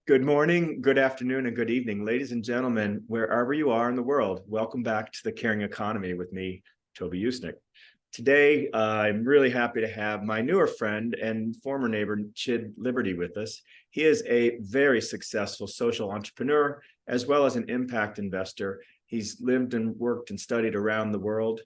Good morning, good afternoon, and good evening, ladies and gentlemen, wherever you are in the world. Welcome back to the Caring Economy with me, Toby Usnik. Today, I'm really happy to have my newer friend and former neighbor, Chid Liberty, with us. He is a very successful social entrepreneur, as well as an impact investor. He's lived and worked and studied around the world.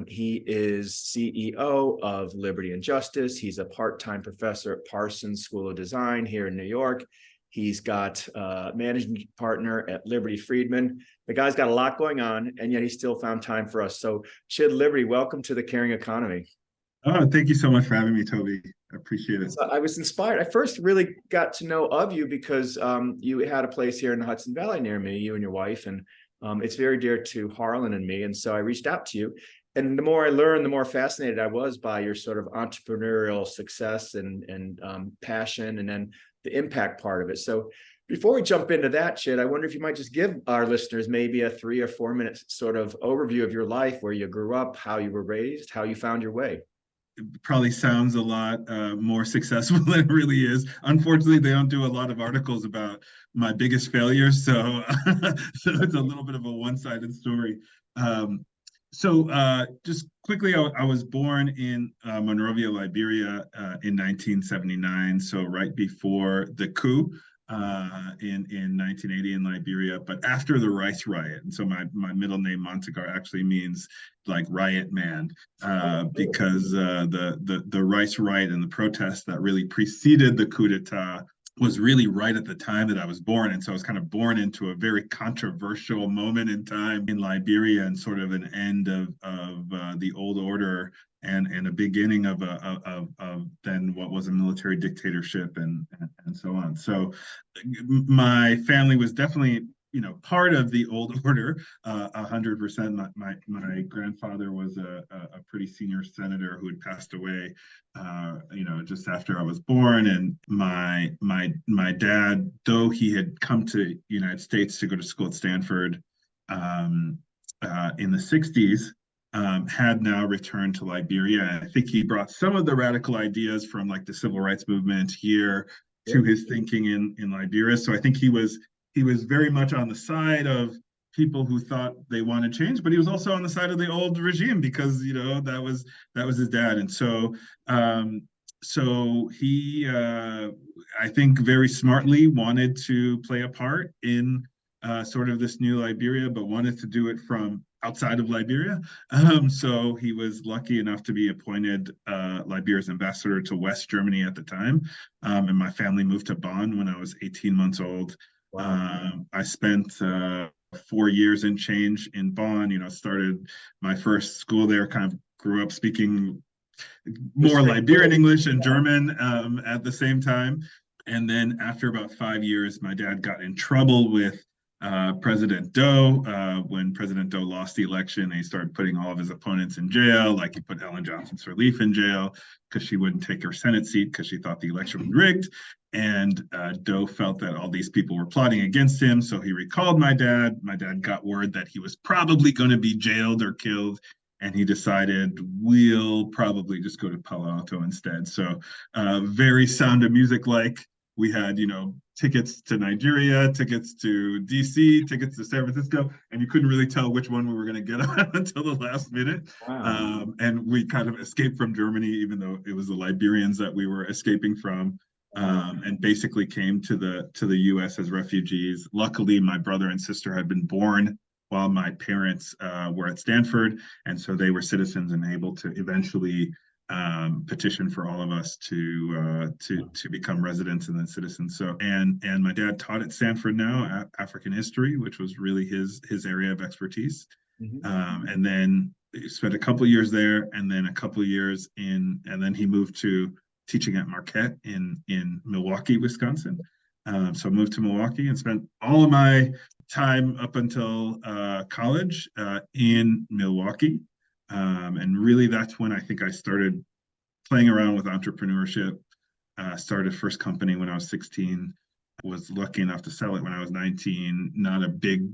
He is CEO of Liberty and Justice. He's a part-time professor at Parsons School of Design here in New York. He's got a managing partner at Liberty Friedman. The guy's got a lot going on, and yet he still found time for us. So, Chid Liberty, welcome to the Caring Economy. Oh, thank you so much for having me, Toby. I appreciate it. So I was inspired. I first really got to know of you because you had a place here in the Hudson Valley near me, you and your wife, and it's very dear to Harlan and me. And so I reached out to you. And the more I learned, the more fascinated I was by your sort of entrepreneurial success and passion, and then the impact part of it. So before we jump into that, Chid, I wonder if you might just give our listeners maybe a 3 or 4 minute sort of overview of your life, where you grew up, how you were raised, how you found your way. It probably sounds a lot more successful than it really is. Unfortunately, they don't do a lot of articles about my biggest failures, so so it's a little bit of a one-sided story. Just quickly, I was born in Monrovia, Liberia, in 1979, so right before the coup in 1980 in Liberia, but after the Rice Riot. And so my middle name Montegar actually means like riot man, because the Rice Riot and the protests that really preceded the coup d'etat was really right at the time that I was born. And so I was kind of born into a very controversial moment in time in Liberia, and sort of an end of the old order, and a beginning of then what was a military dictatorship, and so on. So my family was definitely, part of the old order, 100%. My grandfather was a pretty senior senator who had passed away, just after I was born. And my dad, though he had come to the United States to go to school at Stanford in the 60s, had now returned to Liberia. I think he brought some of the radical ideas from like the civil rights movement here to his thinking in Liberia. So I think he was very much on the side of people who thought they wanted change, but he was also on the side of the old regime, because that was his dad. And so he, I think, very smartly wanted to play a part in sort of this new Liberia, but wanted to do it from outside of Liberia. So he was lucky enough to be appointed Liberia's ambassador to West Germany at the time. And my family moved to Bonn when I was 18 months old. Wow. I spent 4 years and change in Bonn, started my first school there, kind of grew up speaking more Liberian English and German at the same time. And then after about 5 years, my dad got in trouble with President Doe. When President Doe lost the election, he started putting all of his opponents in jail. Like, he put Ellen Johnson Sirleaf in jail because she wouldn't take her Senate seat because she thought the election was rigged. And Doe felt that all these people were plotting against him, so he recalled my dad. My dad got word that he was probably going to be jailed or killed, and he decided, we'll probably just go to Palo Alto instead. So very Sound of Music like. We had, tickets to Nigeria, tickets to DC, tickets to San Francisco, and you couldn't really tell which one we were going to get on until the last minute. Wow. And we kind of escaped from Germany, even though it was the Liberians that we were escaping from, and basically came to the U.S. as refugees. Luckily, my brother and sister had been born while my parents were at Stanford, and so they were citizens and able to eventually petition for all of us to become residents and then citizens. So and my dad taught at Stanford now, African history, which was really his area of expertise. Mm-hmm. And then he spent a couple of years there, and then a couple of years and then he moved to teaching at Marquette in Milwaukee, Wisconsin. So I moved to Milwaukee and spent all of my time up until college in Milwaukee. And really, that's when I think I started playing around with entrepreneurship. Started first company when I was 16. Was lucky enough to sell it when I was 19. Not a big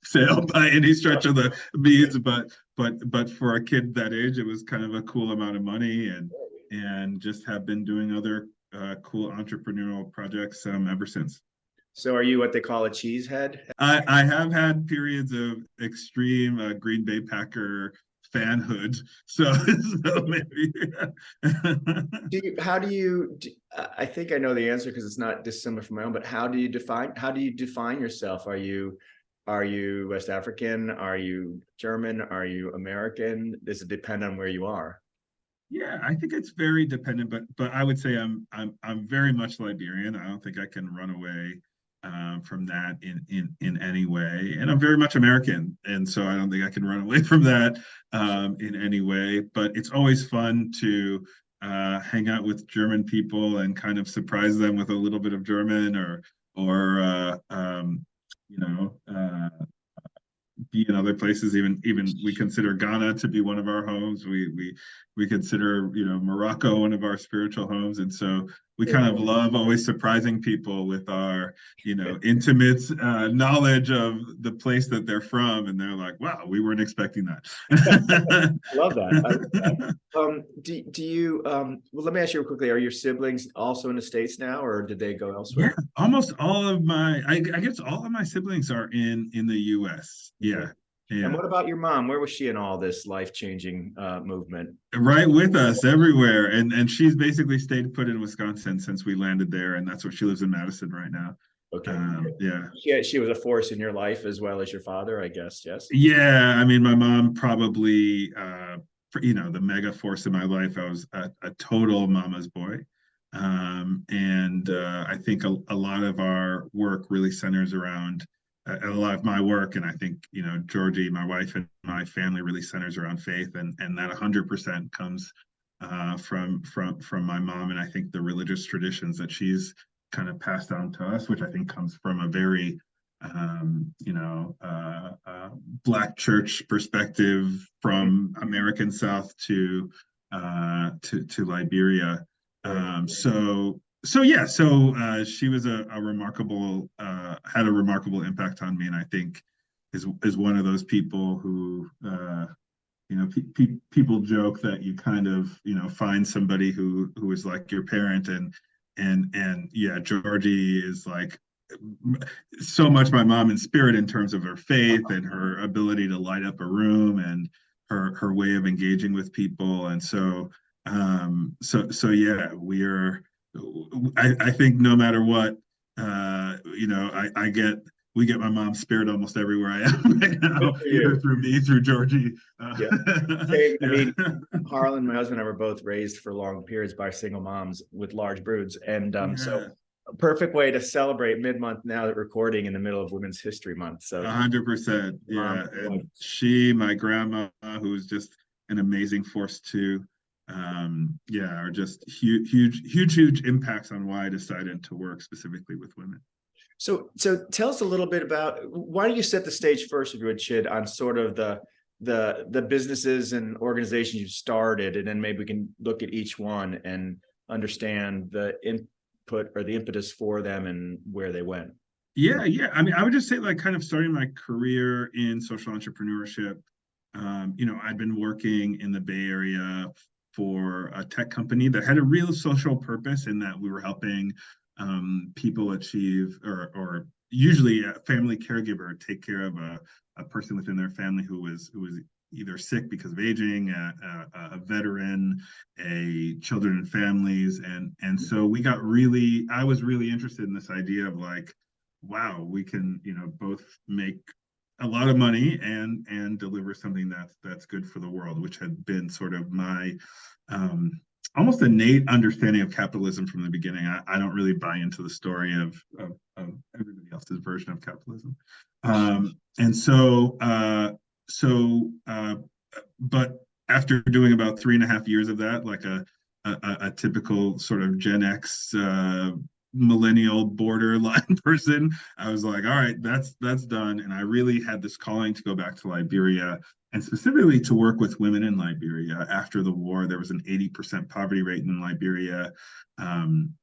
sale by any stretch of the means, but for a kid that age, it was kind of a cool amount of money, and just have been doing other cool entrepreneurial projects ever since. So are you what they call a cheesehead? I have had periods of extreme Green Bay Packer fanhood, so, so maybe. How do you, I think I know the answer because it's not dissimilar from my own, but how do you define yourself? Are you West African? Are you German? Are you American? Does it depend on where you are? Yeah, I think it's very dependent, but I would say I'm very much Liberian. I don't think I can run away from that in any way, and I'm very much American, and so I don't think I can run away from that in any way. But it's always fun to hang out with German people and kind of surprise them with a little bit of German or you know. Be in other places. Even we consider Ghana to be one of our homes. We consider, you know, Morocco one of our spiritual homes, and so we kind of love always surprising people with our, you know, intimate knowledge of the place that they're from, and they're like, "Wow, we weren't expecting that." I love that. I love that. Do you well, let me ask you quickly, are your siblings also in the States now, or did they go elsewhere? Yeah, almost all of my, I guess all of my siblings are in the US. Okay. Yeah, And yeah. what about your mom? Where was she in all this life-changing movement? Right with us everywhere, and she's basically stayed put in Wisconsin since we landed there, and that's what she lives in Madison right now. Okay. Yeah, She was a force in your life as well as your father, I guess. Yes. yeah. I mean, my mom probably, you know, the mega force in my life. I was a total mama's boy, and I think a lot of our work really centers around a lot of my work, and I think, you know, Georgie, my wife, and my family really centers around faith, and that 100% comes from my mom, and I think the religious traditions that she's kind of passed down to us, which I think comes from a very you know, Black church perspective from American South to Liberia. So yeah, so she was a remarkable had a remarkable impact on me, and I think is one of those people who you know, people joke that you kind of, you know, find somebody who is like your parent, and yeah, Georgie is like so much my mom in spirit in terms of her faith and her ability to light up a room and her way of engaging with people, and so yeah, I think no matter what, you know, we get my mom's spirit almost everywhere I am right Good now, for either you. through me, through Georgie. Yeah. Same. I Yeah. mean, Harlan, my husband and I were both raised for long periods by single moms with large broods. And so Yeah, a perfect way to celebrate mid-month now that recording in the middle of Women's History Month. So 100%. mom, Yeah. And she, my grandma, who's just an amazing force too, yeah, are just huge impacts on why I decided to work specifically with women. so tell us a little bit about, why don't you set the stage first, if you would, Chid, on sort of the businesses and organizations you started, and then maybe we can look at each one and understand the input or the impetus for them and where they went. Yeah. I mean, I would just say, like, kind of starting my career in social entrepreneurship. You know, I'd been working in the Bay Area for a tech company that had a real social purpose in that we were helping people achieve, or usually a family caregiver take care of a person within their family who was either sick because of aging, a veteran, a children and families, and so I was really interested in this idea of, like, wow, we can, you know, both make a lot of money and deliver something that's good for the world, which had been sort of my um, almost innate understanding of capitalism from the beginning. I don't really buy into the story of everybody else's version of capitalism, and but after doing about 3.5 years of that, like a typical sort of Gen X millennial borderline person, I was like, all right, that's done. And I really had this calling to go back to Liberia, and specifically to work with women in Liberia. After the war, there was an 80% poverty rate in Liberia, an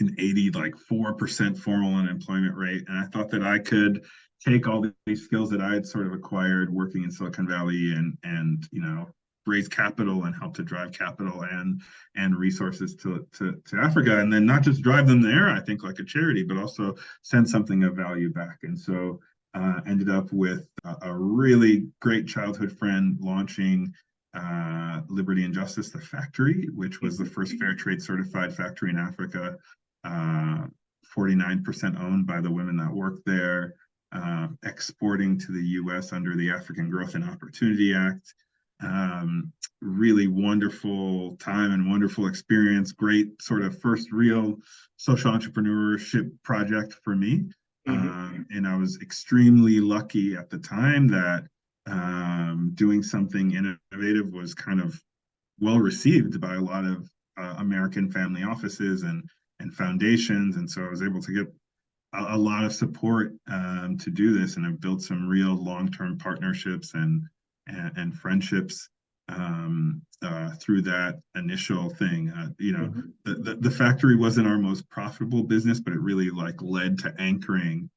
84% formal unemployment rate. And I thought that I could take all these skills that I had sort of acquired working in Silicon Valley and you know, raise capital and help to drive capital and resources to Africa, and then not just drive them there, I think, like a charity, but also send something of value back. And so ended up with a really great childhood friend launching Liberty and Justice, the factory, which was the first fair trade certified factory in Africa, 49% owned by the women that worked there, exporting to the US under the African Growth and Opportunity Act. Really wonderful time and wonderful experience, great sort of first real social entrepreneurship project for me. And I was extremely lucky at the time that doing something innovative was kind of well received by a lot of American family offices and foundations. And so I was able to get a lot of support to do this, and have built some real long-term partnerships and friendships through that initial thing. The factory wasn't our most profitable business, but it really like led to anchoring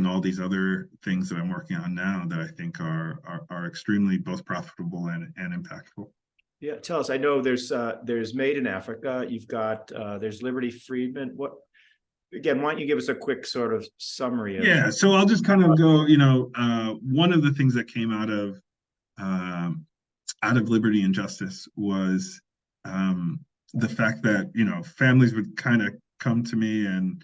all these other things that I'm working on now that I think are extremely both profitable and impactful. Yeah, tell us. I know there's Made in Africa. You've got there's Liberty Friedman. What again? Why don't you give us a quick sort of summary of? Yeah, so I'll just kind of go. One of the things that came out of Liberty and Justice was the fact that families would kind of come to me and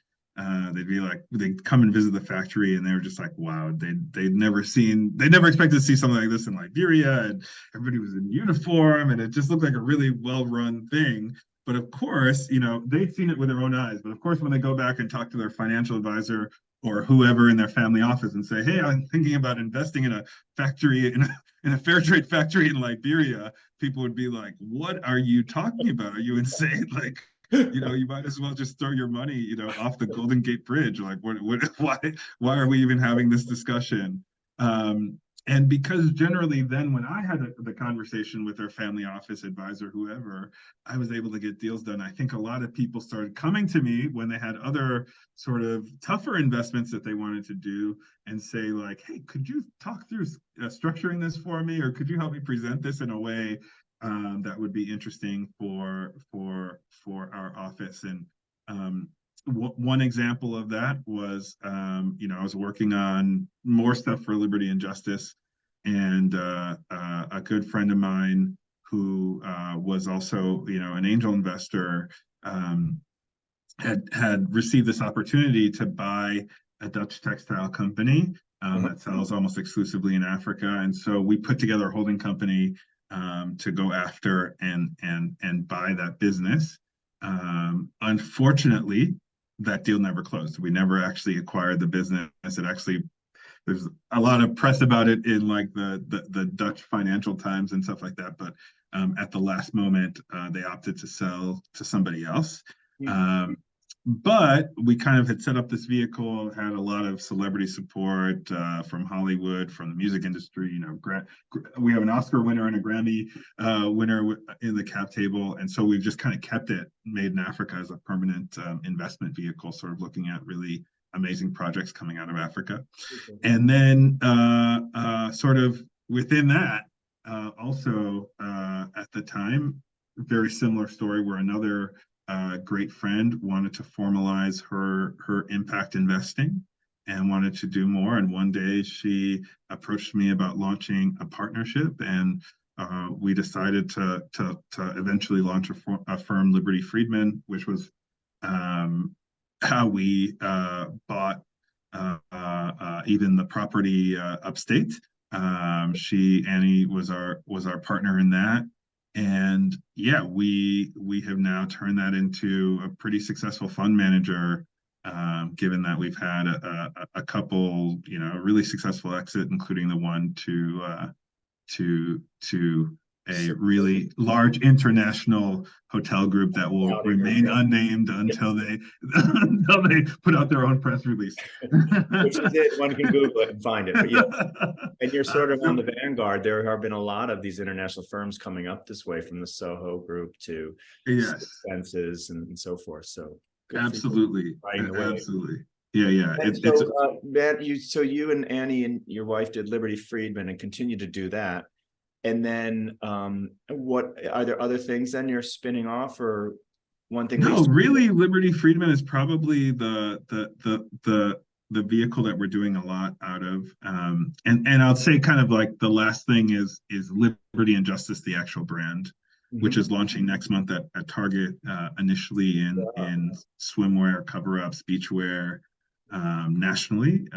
they'd be like, they'd come and visit the factory, and they were just like, wow, they'd never expected to see something like this in Liberia, and everybody was in uniform, and it just looked like a really well-run thing. But of course, they'd seen it with their own eyes. But of course, when they go back and talk to their financial advisor or whoever in their family office and say, hey, I'm thinking about investing in a factory, in a fair trade factory in Liberia, people would be like, what are you talking about? Are you insane? Like, you might as well just throw your money, off the Golden Gate Bridge. Like, why are we even having this discussion? And because generally then when I had the conversation with their family office advisor, whoever, I was able to get deals done. I think a lot of people started coming to me when they had other sort of tougher investments that they wanted to do and say like, hey, could you talk through structuring this for me? Or could you help me present this in a way that would be interesting for our office? And one example of that was, I was working on more stuff for Liberty and Justice, and a good friend of mine who was also, an angel investor, had received this opportunity to buy a Dutch textile company that sells almost exclusively in Africa, and so we put together a holding company to go after and buy that business. Unfortunately, that deal never closed. We never actually acquired the business. There's a lot of press about it in like the Dutch Financial Times and stuff like that, but at the last moment they opted to sell to somebody else. But we kind of had set up this vehicle, had a lot of celebrity support from Hollywood, from the music industry. We have an Oscar winner and a Grammy winner in the cap table. And so we've just kind of kept it Made in Africa as a permanent investment vehicle, sort of looking at really amazing projects coming out of Africa. And then sort of within that, also at the time, very similar story where another great friend wanted to formalize her impact investing and wanted to do more. And one day she approached me about launching a partnership, and we decided to eventually launch a firm, Liberty Friedman, which was how we bought even the property upstate. Annie was our partner in that. And yeah, we have now turned that into a pretty successful fund manager, given that we've had a couple, really successful exit, including the one to a really large international hotel group that will remain unnamed until they put out their own press release. Which is it. One can Google it and find it. But yeah, and you're sort of on the vanguard. There have been a lot of these international firms coming up this way, from the Soho Group to Senses and so forth. So absolutely, absolutely. Yeah. Matt, you and Annie and your wife did Liberty Friedman and continue to do that. And then what are there other things then you're spinning off, or one thing No, leads to really, Liberty Friedman is probably the vehicle that we're doing a lot out of. And I'll say kind of like the last thing is Liberty and Justice, the actual brand, which Mhm. is launching next month at Target, initially in swimwear, cover-ups, beachwear, nationally,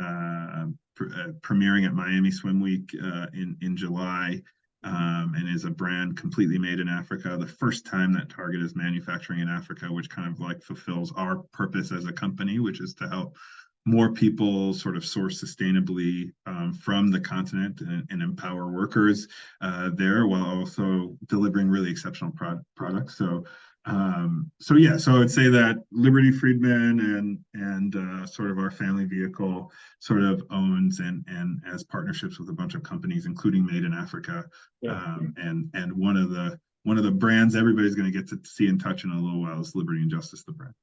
premiering at Miami Swim Week in July. And is a brand completely made in Africa. The first time that Target is manufacturing in Africa, which kind of like fulfills our purpose as a company, which is to help more people sort of source sustainably from the continent and empower workers there, while also delivering really exceptional products. So yeah, so I would say that Liberty Friedman and sort of our family vehicle sort of owns and has partnerships with a bunch of companies, including Made in Africa. Yeah. And one of the brands everybody's going to get to see and touch in a little while is Liberty and Justice, the brand.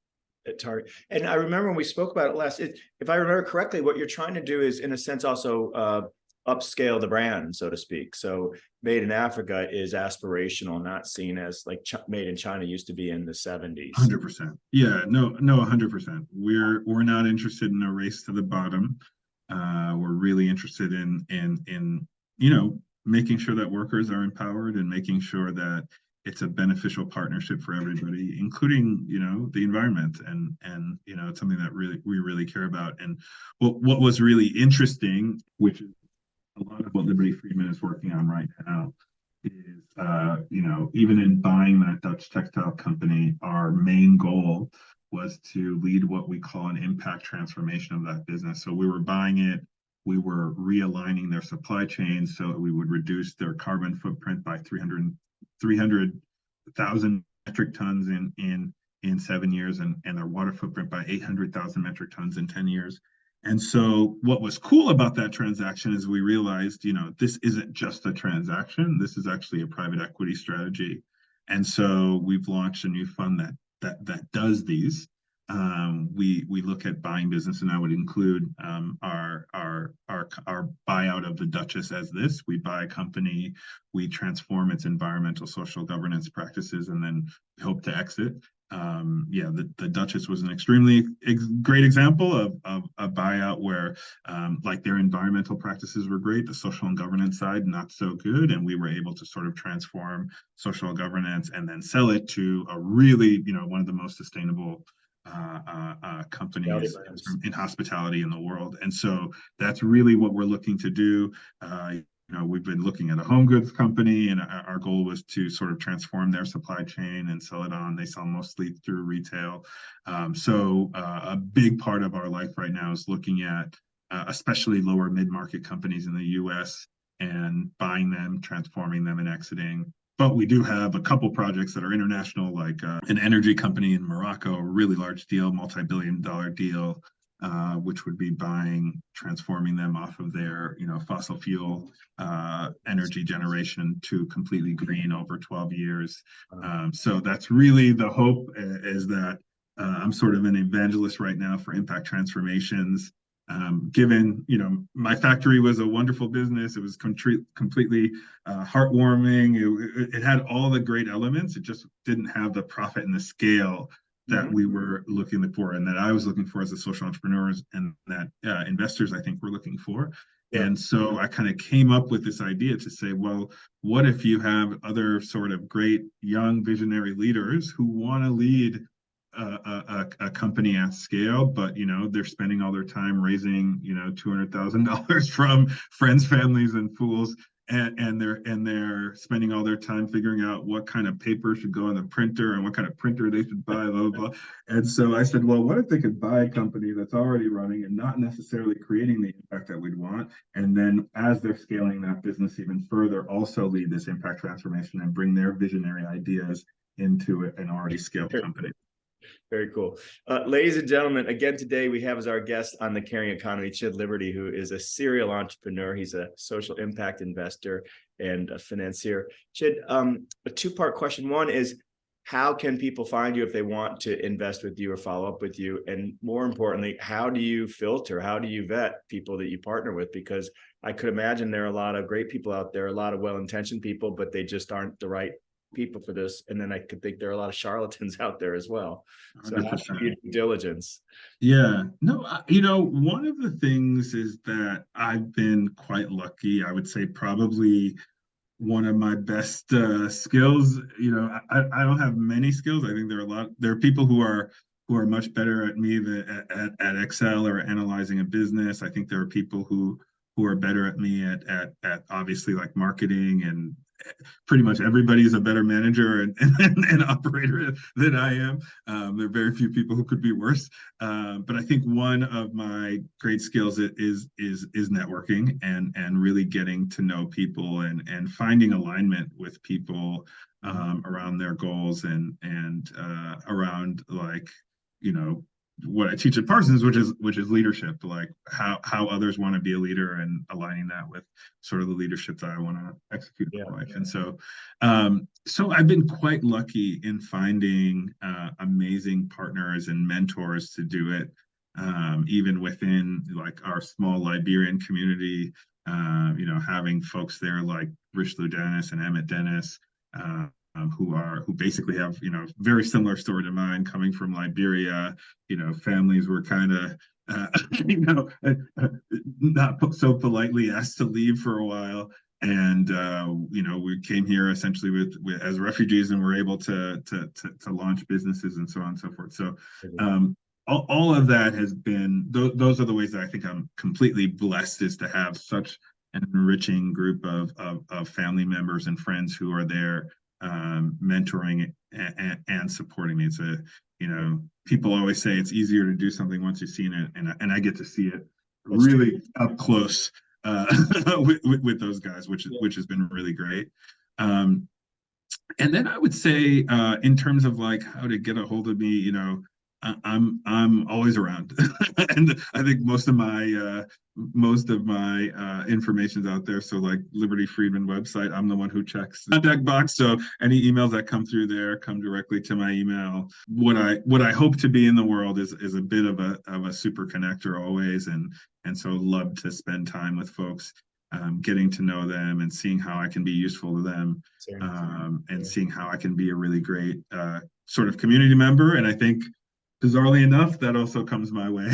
At Target. And I remember when we spoke about it last, if I remember correctly, what you're trying to do is, in a sense, also upscale the brand, so to speak. So Made in Africa is aspirational, not seen as like Made in China used to be in the 70s. 100%. Yeah, no, 100%. We're not interested in a race to the bottom. We're really interested in making sure that workers are empowered and making sure that it's a beneficial partnership for everybody, including the environment, and it's something that we really care about. And what was really interesting, which is a lot of what Liberty Friedman is working on right now, is even in buying that Dutch textile company, our main goal was to lead what we call an impact transformation of that business. So we were buying it, we were realigning their supply chain so we would reduce their carbon footprint by 300,000 metric tons in 7 years, and their water footprint by 800,000 metric tons in 10 years. And so what was cool about that transaction is we realized, this isn't just a transaction. This is actually a private equity strategy. And so we've launched a new fund that does these. We look at buying business, and that would include our buyout of the Duchess as this. We buy a company, we transform its environmental, social governance practices, and then hope to exit. The Duchess was an extremely great example of a buyout where like their environmental practices were great, the social and governance side not so good, and we were able to sort of transform social governance and then sell it to a really one of the most sustainable companies in hospitality in the world. And so that's really what we're looking to do. We've been looking at a home goods company, and our goal was to sort of transform their supply chain and sell it on. They sell mostly through retail. A big part of our life right now is looking at especially lower mid-market companies in the US and buying them, transforming them, and exiting. But we do have a couple projects that are international, like an energy company in Morocco, a really large deal, multi-billion-dollar deal, which would be buying, transforming them off of their, fossil fuel energy generation to completely green over 12 years. So that's really the hope, is that I'm sort of an evangelist right now for impact transformations. Given, my factory was a wonderful business. It was completely heartwarming. It had all the great elements. It just didn't have the profit and the scale that we were looking for, and that I was looking for as a social entrepreneurs, and that investors, I think, were looking for. Yeah. And so I kind of came up with this idea to say, well, what if you have other sort of great young visionary leaders who want to lead a company at scale, but they're spending all their time raising $200,000 from friends, families, and fools, and they're spending all their time figuring out what kind of paper should go on the printer and what kind of printer they should buy, blah, blah, blah. And so I said, well, what if they could buy a company that's already running and not necessarily creating the impact that we'd want, and then as they're scaling that business even further, also lead this impact transformation and bring their visionary ideas into an already scaled company. Very cool. Ladies and gentlemen, again, today we have as our guest on the Caring Economy, Chid Liberty, who is a serial entrepreneur. He's a social impact investor and a financier. Chid, a two-part question. One is, how can people find you if they want to invest with you or follow up with you? And more importantly, how do you filter? How do you vet people that you partner with? Because I could imagine there are a lot of great people out there, a lot of well-intentioned people, but they just aren't the right people for this. And then I could think there are a lot of charlatans out there as well. So how do you do due diligence? Yeah, no, one of the things is that I've been quite lucky. I would say probably one of my best skills. I don't have many skills. I think there are people who are much better at me at Excel or analyzing a business. I think there are people who are better at me at obviously like marketing, and pretty much everybody's a better manager and operator than I am. There are very few people who could be worse. But I think one of my great skills is networking and really getting to know people and finding alignment with people around their goals and around, like, what I teach at Parsons, which is leadership, like how others want to be a leader and aligning that with sort of the leadership that I want to execute in life. And so I've been quite lucky in finding amazing partners and mentors to do it, even within like our small Liberian community. Having folks there like Richelieu Dennis and Emmet Dennis, who basically have very similar story to mine, coming from Liberia. Families were kind of not so politely asked to leave for a while, and we came here essentially with as refugees, and were able to launch businesses and so on and so forth. So all of that has been, those are the ways that I think I'm completely blessed, is to have such an enriching group of family members and friends who are there, mentoring and supporting me. It's people always say it's easier to do something once you've seen it, and I get to see it really up close with those guys, which has been really great. And then I would say, in terms of like how to get a hold of me, I'm always around, and I think most of my information's out there. So like Liberty Friedman website, I'm the one who checks the contact box. So any emails that come through there come directly to my email. What I hope to be in the world is a bit of a super connector always, and so love to spend time with folks, getting to know them and seeing how I can be useful to them, and seeing how I can be a really great sort of community member. And I think, bizarrely enough, that also comes my way.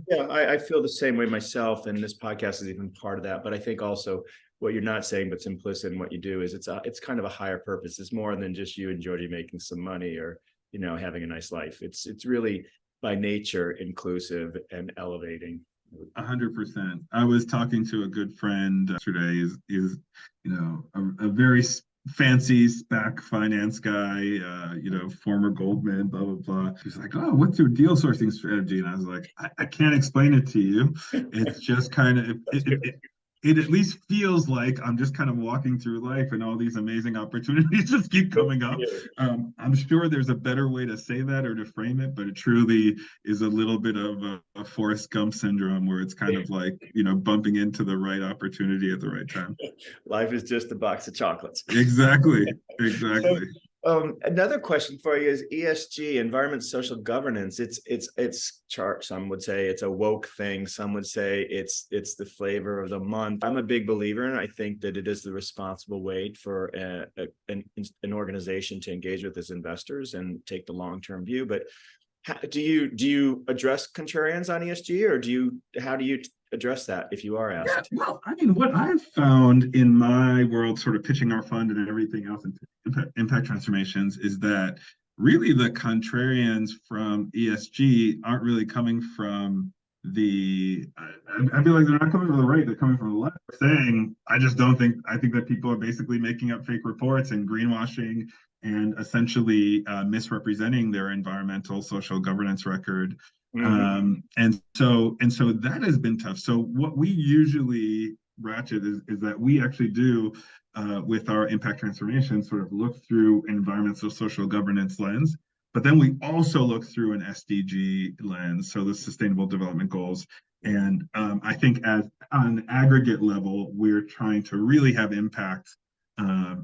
Yeah, I feel the same way myself, and this podcast is even part of that. But I think also what you're not saying, but's implicit in what you do, is it's kind of a higher purpose. It's more than just you and Georgie making some money or having a nice life. It's really by nature inclusive and elevating. 100%. I was talking to a good friend yesterday. Is a very fancy SPAC finance guy, former Goldman, blah blah blah. He's like, "Oh, what's your deal sourcing strategy?" And I was like, "I can't explain it to you. It's just kind of it at least feels like I'm just kind of walking through life, and all these amazing opportunities just keep coming up." I'm sure there's a better way to say that or to frame it, but it truly is a little bit of a Forrest Gump syndrome, where it's kind of like, bumping into the right opportunity at the right time. Life is just a box of chocolates. Exactly. Another question for you is ESG, environment, social governance. It's chart. Some would say it's a woke thing. Some would say it's the flavor of the month. I'm a big believer in it. I think that it is the responsible way for an organization to engage with its investors and take the long-term view. But do you address contrarians on ESG, or how do you address that if you are asked? Yeah, well, I mean, what I've found in my world, sort of pitching our fund and everything else in impact transformations, is that really the contrarians from ESG aren't really coming from I feel like they're not coming from the right, they're coming from the left, saying, I think that people are basically making up fake reports and greenwashing and essentially misrepresenting their environmental, social governance record. And so that has been tough. So what we usually ratchet is that we actually do, with our impact transformation, sort of look through environmental, social governance lens, but then we also look through an SDG lens, so the Sustainable Development Goals. And I think as on an aggregate level, we're trying to really have impact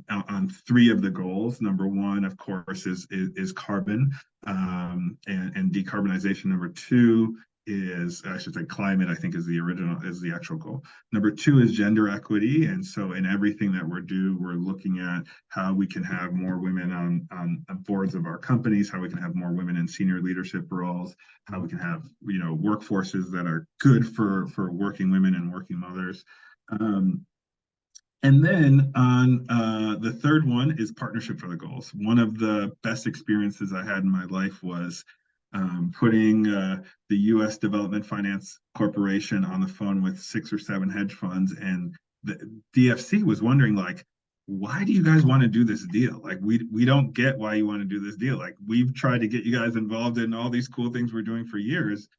on three of the goals. Number one, of course, is carbon and decarbonization. Number two is, I should say, climate, I think is the actual goal. Number two is gender equity. And so in everything that we're looking at how we can have more women on boards of our companies, how we can have more women in senior leadership roles, how we can have, workforces that are good for working women and working mothers. And then on the third one is partnership for the goals. One of the best experiences I had in my life was putting the U.S. Development Finance Corporation on the phone with 6 or 7 hedge funds, and the DFC was wondering, like, why do you guys want to do this deal? Like, we don't get why you want to do this deal. Like, we've tried to get you guys involved in all these cool things we're doing for years.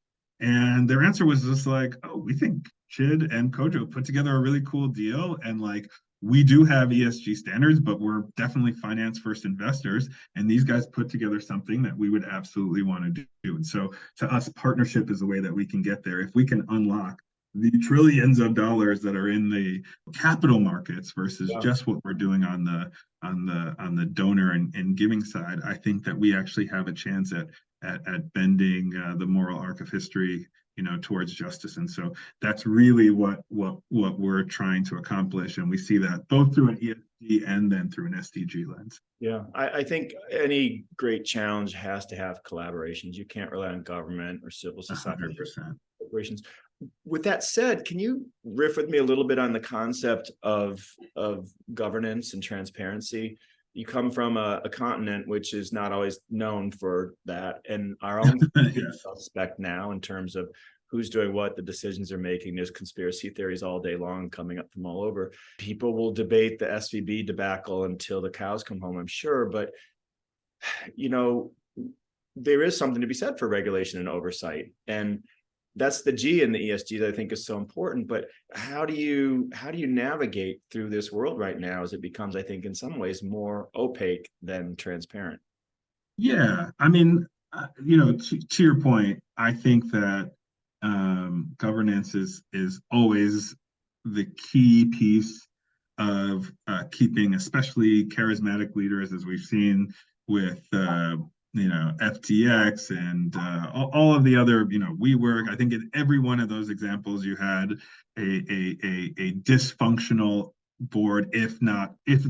And their answer was just like, oh, we think Chid and Kojo put together a really cool deal. And like, we do have ESG standards, but we're definitely finance first investors. And these guys put together something that we would absolutely want to do. And so to us, partnership is the way that we can get there. If we can unlock the trillions of dollars that are in the capital markets versus just what we're doing on the donor and giving side, I think that we actually have a chance at bending the moral arc of history, towards justice. And so that's really what we're trying to accomplish. And we see that both through an ESG and then through an SDG lens. Yeah, I think any great challenge has to have collaborations. You can't rely on government or civil society 100%. corporations. With that said, can you riff with me a little bit on the concept of governance and transparency? You come from a continent which is not always known for that, and our own Yes. suspect now in terms of who's doing what, the decisions they're making. There's conspiracy theories all day long coming up from all over. People will debate the SVB debacle until the cows come home, I'm sure, but there is something to be said for regulation and oversight, and that's the G in the ESG that I think is so important. But how do you navigate through this world right now as it becomes, I think, in some ways more opaque than transparent? Yeah, I mean, to your point, I think that governance is always the key piece of keeping, especially charismatic leaders, as we've seen with FTX and all of the other, WeWork. I think in every one of those examples, you had a dysfunctional board, if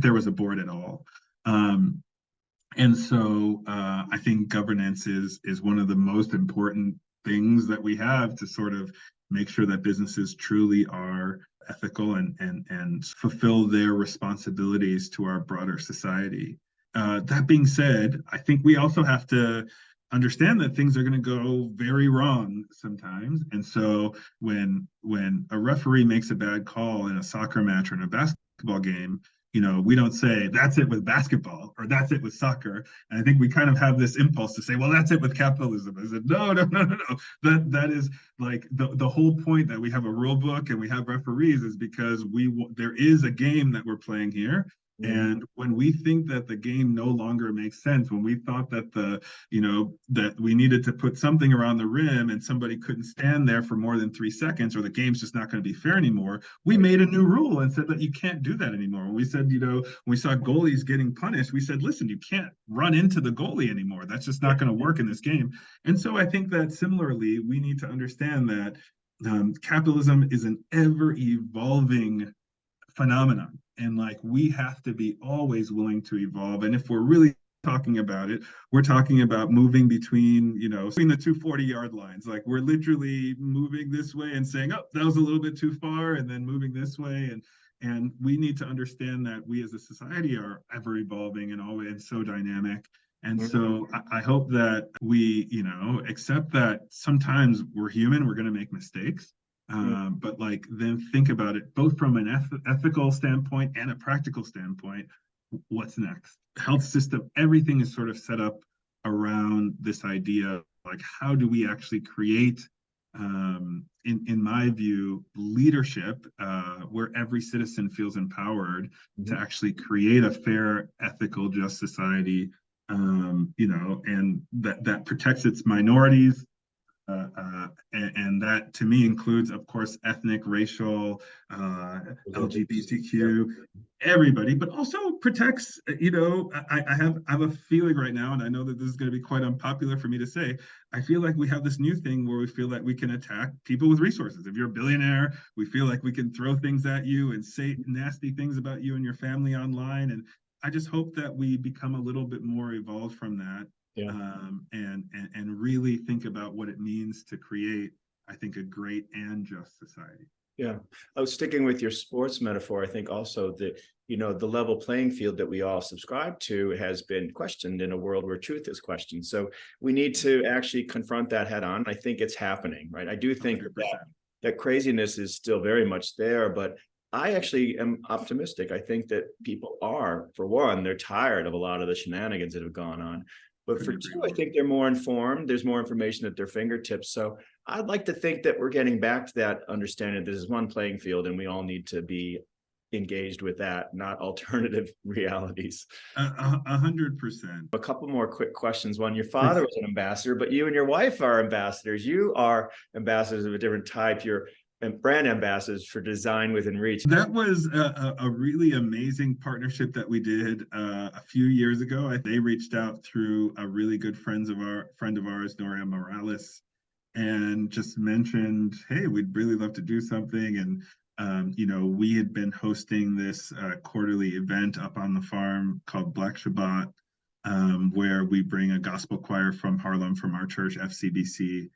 there was a board at all. And so I think governance is one of the most important things that we have to sort of make sure that businesses truly are ethical and fulfill their responsibilities to our broader society. That being said, I think we also have to understand that things are going to go very wrong sometimes. And so when a referee makes a bad call in a soccer match or in a basketball game, we don't say that's it with basketball or that's it with soccer. And I think we kind of have this impulse to say, well, that's it with capitalism. I said, no. That is like the whole point that we have a rule book and we have referees is because there is a game that we're playing here. And when we think that the game no longer makes sense, when we thought that that we needed to put something around the rim and somebody couldn't stand there for more than 3 seconds, or the game's just not going to be fair anymore, we made a new rule and said that you can't do that anymore. When we said, when we saw goalies getting punished, we said, listen, you can't run into the goalie anymore. That's just not going to work in this game. And so I think that similarly, we need to understand that capitalism is an ever evolving phenomenon. And like, we have to be always willing to evolve. And if we're really talking about it, we're talking about moving between the 240-yard lines. Like, we're literally moving this way and saying, oh, that was a little bit too far, and then moving this way. And we need to understand that we as a society are ever evolving and always so dynamic. And so I hope that we, accept that sometimes we're human, we're going to make mistakes. But like, then think about it both from an ethical standpoint and a practical standpoint. What's next? Health system, everything is sort of set up around this idea of like, how do we actually create, in my view, leadership where every citizen feels empowered to actually create a fair, ethical, just society, and that protects its minorities, and that to me includes, of course, ethnic, racial, LGBTQ, everybody, but also protects, I have a feeling right now, and I know that this is going to be quite unpopular for me to say, I feel like we have this new thing where we feel that we can attack people with resources. If you're a billionaire, we feel like we can throw things at you and say nasty things about you and your family online. And I just hope that we become a little bit more evolved from that. Yeah. And really think about what it means to create, I think, a great and just society. Yeah. I was sticking with your sports metaphor. I think also that, the level playing field that we all subscribe to has been questioned in a world where truth is questioned. So we need to actually confront that head on. I think it's happening, right? I do think that craziness is still very much there, but I actually am optimistic. I think that people are, for one, they're tired of a lot of the shenanigans that have gone on. But for two, I think they're more informed. There's more information at their fingertips. So I'd like to think that we're getting back to that understanding that this is one playing field and we all need to be engaged with that, not alternative realities. 100%. A couple more quick questions. One, your father was an ambassador, but you and your wife are ambassadors. You are ambassadors of a different type. You're brand ambassadors for Design Within Reach. That was a really amazing partnership that we did a few years ago. They reached out through a really good friend of ours, Noria Morales, and just mentioned, hey, we'd really love to do something. And we had been hosting this quarterly event up on the farm called Black Shabbat, where we bring a gospel choir from Harlem, from our church, FCBC,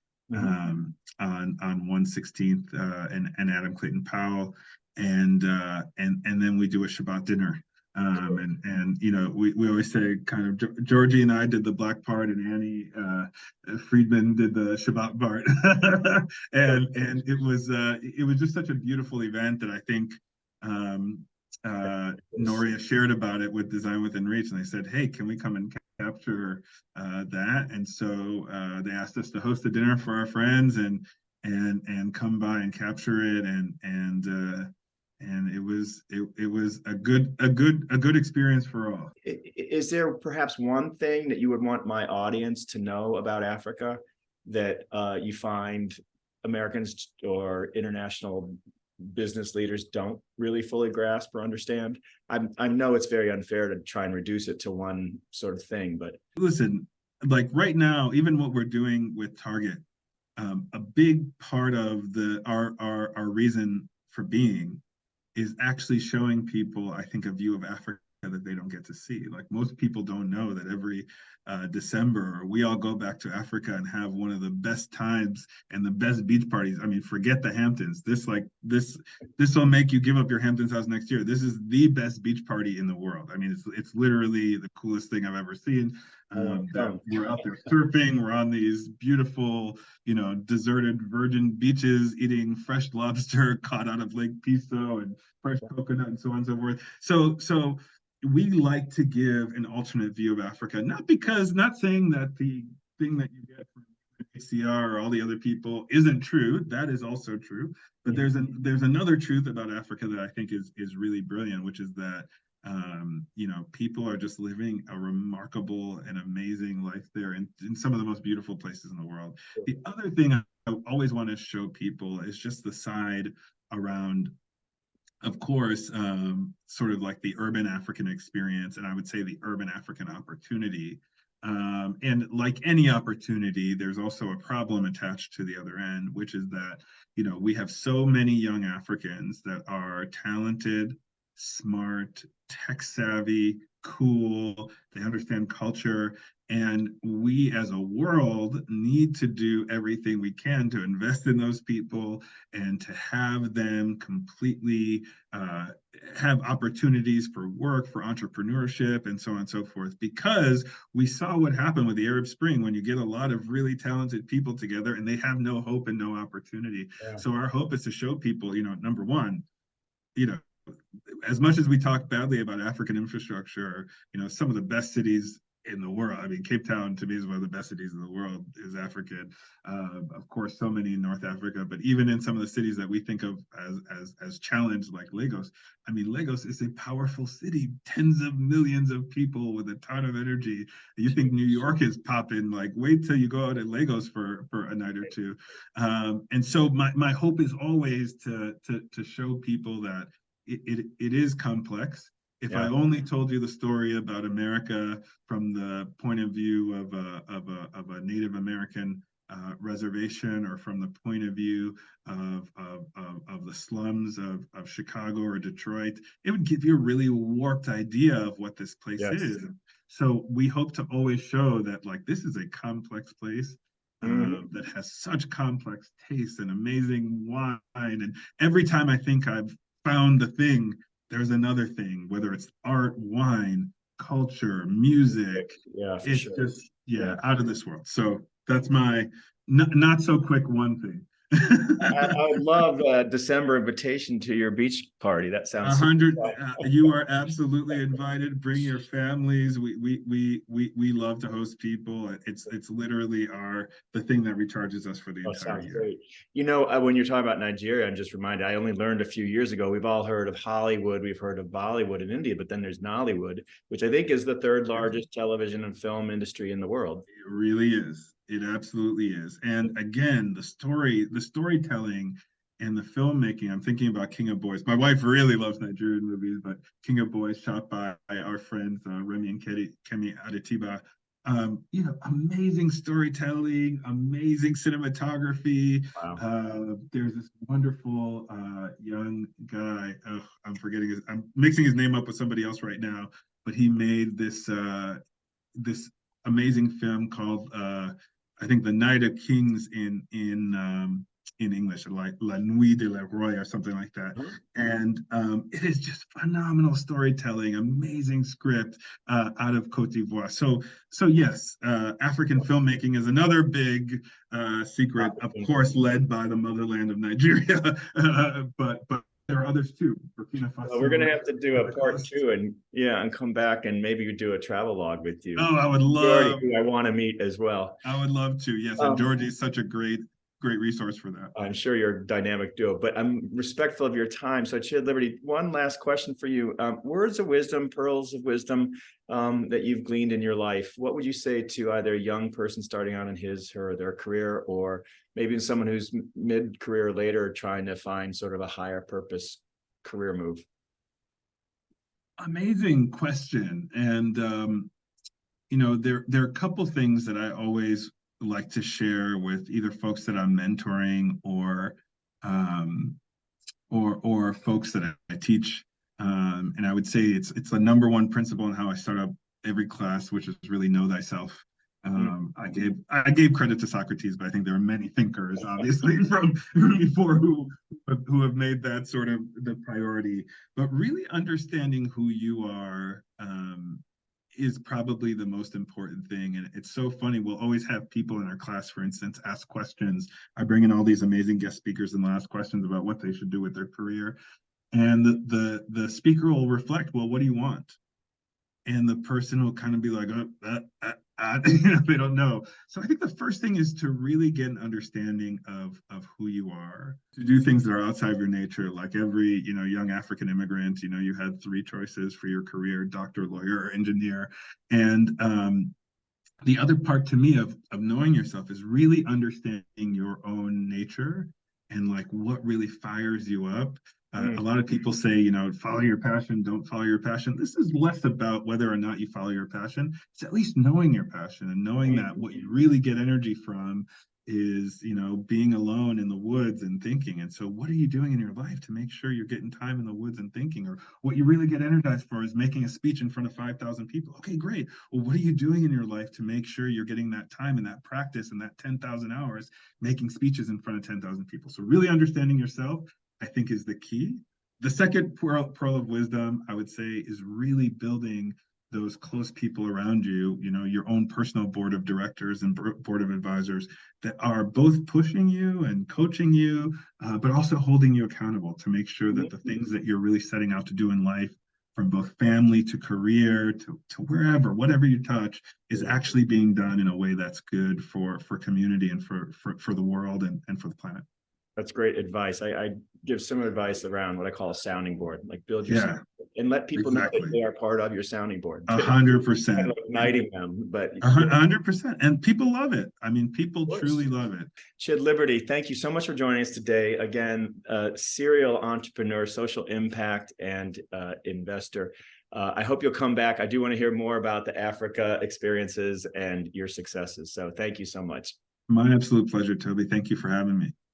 on 116th and Adam Clayton Powell, and then we do a Shabbat dinner. We always say kind of Georgie and I did the black part, and Annie Friedman did the Shabbat part, and it was just such a beautiful event that I think Noria shared about it with Design Within Reach, and they said, hey, can we come and capture that? And so they asked us to host a dinner for our friends and come by and capture it, and it was a good experience for all. Is there perhaps one thing that you would want my audience to know about Africa that you find Americans or international business leaders don't really fully grasp or understand? I know it's very unfair to try and reduce it to one sort of thing, but listen, like right now, even what we're doing with Target, a big part of our reason for being is actually showing people, I think, a view of Africa that they don't get to see. Like most people don't know that every December we all go back to Africa and have one of the best times and the best beach parties. I mean, forget the Hamptons. This will make you give up your Hamptons house next year. This is the best beach party in the world. I mean, it's literally the coolest thing I've ever seen. We're out there surfing. We're on these beautiful, deserted virgin beaches, eating fresh lobster caught out of Lake Piso and fresh coconut and so on and so forth. So we like to give an alternate view of Africa, not saying that the thing that you get from HCR or all the other people isn't true. That is also true. But there's another truth about Africa that I think is really brilliant, which is that people are just living a remarkable and amazing life there in some of the most beautiful places in the world. The other thing I always want to show people is just the side around, of course, sort of like the urban African experience, and I would say the urban African opportunity. And like any opportunity, there's also a problem attached to the other end, which is that, we have so many young Africans that are talented, smart, tech savvy, cool, they understand culture. And we as a world need to do everything we can to invest in those people and to have them completely have opportunities for work, for entrepreneurship, and so on and so forth. Because we saw what happened with the Arab Spring when you get a lot of really talented people together and they have no hope and no opportunity. Yeah. So our hope is to show people, number one, as much as we talk badly about African infrastructure, some of the best cities in the world. I mean, Cape Town to me is one of the best cities in the world, is African. Of course, so many in North Africa, but even in some of the cities that we think of as challenged, like Lagos, I mean, Lagos is a powerful city, tens of millions of people with a ton of energy. You think New York is popping, like wait till you go out in Lagos for a night or two. And so my hope is always to show people that it is complex. If I Yeah. only told you the story about America from the point of view of a Native American reservation, or from the point of view of the slums of Chicago or Detroit, it would give you a really warped idea of what this place Yes. is. So we hope to always show that like this is a complex place that has such complex tastes and amazing wine. And every time I think I've found the thing, there's another thing, whether it's art, wine, culture, music. Yeah, for It's sure. just, Yeah. out of this world. So that's my not so quick one thing. I would love a December invitation to your beach party. That sounds super 100, fun. you are absolutely invited. Bring your families. We love to host people. It's literally the thing that recharges us for the Oh, entire sounds year. great. You know, when you're talking about Nigeria, I'm just reminded, I only learned a few years ago, we've all heard of Hollywood, we've heard of Bollywood in India, but then there's Nollywood, which I think is the third largest television and film industry in the world. It really is. It absolutely is. And again, the storytelling and the filmmaking, I'm thinking about King of Boys. My wife really loves Nigerian movies, but King of Boys, shot by our friends Remy and Kemi Adetiba. Amazing storytelling, amazing cinematography. Wow. There's this wonderful young guy. I'm mixing his name up with somebody else right now, but he made this amazing film called I think The Night of Kings in English, like La Nuit de la Roy or something like that. And it is just phenomenal storytelling, amazing script out of Cote d'Ivoire. So yes, African filmmaking is another big secret, of course, led by the motherland of Nigeria, but there are others too. Burkina Well, we're gonna Faso, have to do a Ivory part Coast. two, and come back and maybe do a travel log with you. Oh, You're already who I want to meet as well. I would love to. Yes, and Um, Georgie is such a great resource for that. I'm sure you're a dynamic duo, but I'm respectful of your time. So, Chid Liberty, one last question for you. Words of wisdom, pearls of wisdom that you've gleaned in your life. What would you say to either a young person starting out in her or their career, or maybe someone who's mid-career or later trying to find sort of a higher purpose career move? Amazing question. And there are a couple things that I always like to share with either folks that I'm mentoring um, or folks that I teach. And I would say it's the number one principle in how I start up every class, which is really know thyself. I gave credit to Socrates, but I think there are many thinkers, obviously, from before who have made that sort of the priority. But really understanding who you are is probably the most important thing. And it's so funny. We'll always have people in our class, for instance, ask questions. I bring in all these amazing guest speakers and they'll ask questions about what they should do with their career. And the speaker will reflect, well, what do you want? And the person will kind of be like, they don't know. So I think the first thing is to really get an understanding of who you are, to do things that are outside of your nature. Like every young African immigrant, you had three choices for your career: doctor, lawyer, or engineer. And the other part to me of knowing yourself is really understanding your own nature and like what really fires you up. A lot of people say, follow your passion, don't follow your passion. This is less about whether or not you follow your passion. It's at least knowing your passion and knowing that what you really get energy from is, being alone in the woods and thinking. And so what are you doing in your life to make sure you're getting time in the woods and thinking? Or what you really get energized for is making a speech in front of 5,000 people. Okay, great. Well, what are you doing in your life to make sure you're getting that time and that practice and that 10,000 hours making speeches in front of 10,000 people? So really understanding yourself, I think, is the key. The second pearl of wisdom, I would say, is really building those close people around you, your own personal board of directors and board of advisors that are both pushing you and coaching you, but also holding you accountable to make sure that the things that you're really setting out to do in life from both family to career to wherever, whatever you touch is actually being done in a way that's good for community and for the world and for the planet. That's great advice. I give similar advice around what I call a sounding board, like build your sounding board and let people know that they are part of your sounding board. 100%. Igniting them, but 100%. And people love it. I mean, people truly love it. Chid Liberty, thank you so much for joining us today. Again, serial entrepreneur, social impact, and investor. I hope you'll come back. I do want to hear more about the Africa experiences and your successes. So thank you so much. My absolute pleasure, Toby. Thank you for having me.